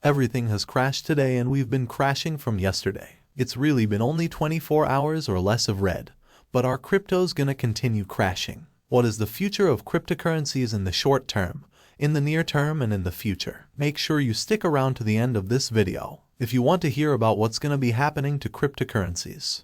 Everything has crashed today and we've been crashing from yesterday. It's really been only 24 hours or less of red, but our crypto's gonna continue crashing. What is the future of cryptocurrencies in the short term, in the near term, and in the future? Make sure you stick around to the end of this video if you want to hear about what's gonna be happening to cryptocurrencies.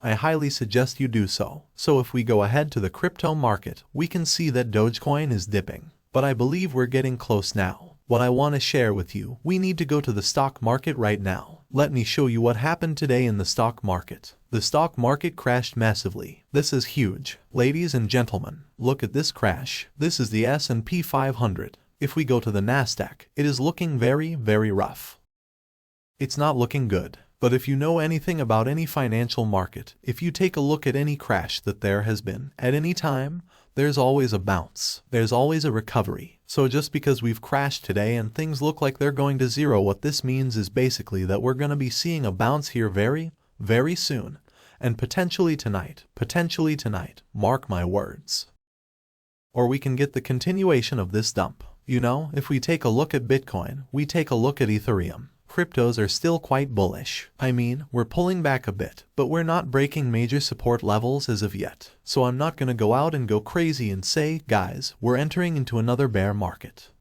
I highly suggest you do so. So if we go ahead to the crypto market, we can see that Dogecoin is dipping, but I believe we're getting close now. What I want to share with you, we need to go to the stock market right now. Let me show you what happened today in the stock market. The stock market crashed massively. This is huge. Ladies and gentlemen, look at this crash. This is the S&P 500. If we go to the Nasdaq, it is looking very, very rough. It's not looking good. But if you know anything about any financial market, if you take a look at any crash that there has been at any time, there's always a bounce. There's always a recovery. So just because we've crashed today and things look like they're going to zero, what this means is basically that we're going to be seeing a bounce here very, very soon. And potentially tonight, mark my words. Or we can get the continuation of this dump. You know, if we take a look at Bitcoin, we take a look at ethereum. Cryptos are still quite bullish. I mean, we're pulling back a bit, but we're not breaking major support levels as of yet. So I'm not going to go out and go crazy and say, guys, we're entering into another bear market.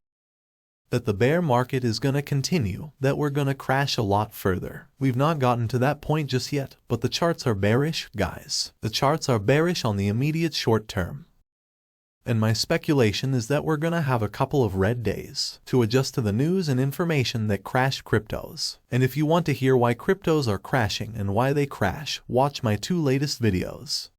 That the bear market is going to continue, that we're going to crash a lot further. We've not gotten to that point just yet, but the charts are bearish, guys. The charts are bearish on the immediate short term. And my speculation is that we're gonna have a couple of red days to adjust to the news and information that crashed cryptos. And if you want to hear why cryptos are crashing and why they crash, watch my 2 latest videos.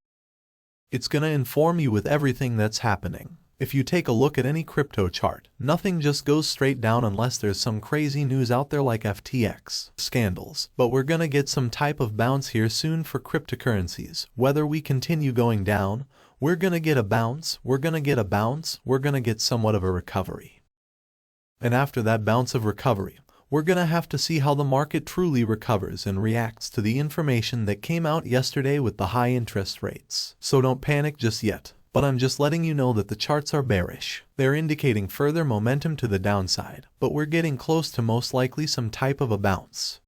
It's gonna inform you with everything that's happening. If you take a look at any crypto chart, nothing just goes straight down unless there's some crazy news out there like FTX scandals. But we're gonna get some type of bounce here soon for cryptocurrencies. Whether we continue going down, we're gonna get a bounce, we're gonna get somewhat of a recovery. And after that bounce of recovery, we're gonna have to see how the market truly recovers and reacts to the information that came out yesterday with the high interest rates. So don't panic just yet. But I'm just letting you know that the charts are bearish. They're indicating further momentum to the downside, but we're getting close to most likely some type of a bounce.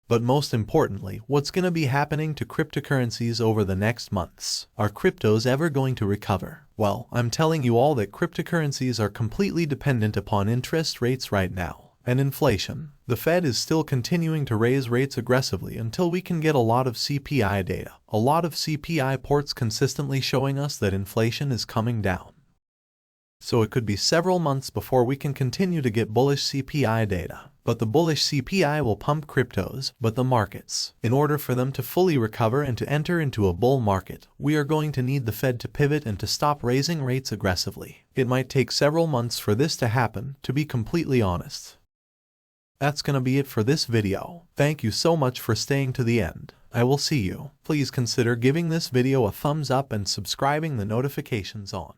But most importantly, what's going to be happening to cryptocurrencies over the next months? Are cryptos ever going to recover? Well, I'm telling you all that cryptocurrencies are completely dependent upon interest rates right now. And inflation. The Fed is still continuing to raise rates aggressively until we can get a lot of CPI data. A lot of CPI reports consistently showing us that inflation is coming down. So it could be several months before we can continue to get bullish CPI data. But the bullish CPI will pump cryptos, but the markets. In order for them to fully recover and to enter into a bull market, we are going to need the Fed to pivot and to stop raising rates aggressively. It might take several months for this to happen, to be completely honest. That's gonna be it for this video. Thank you so much for staying to the end. I will see you. Please consider giving this video a thumbs up and subscribing the notifications on.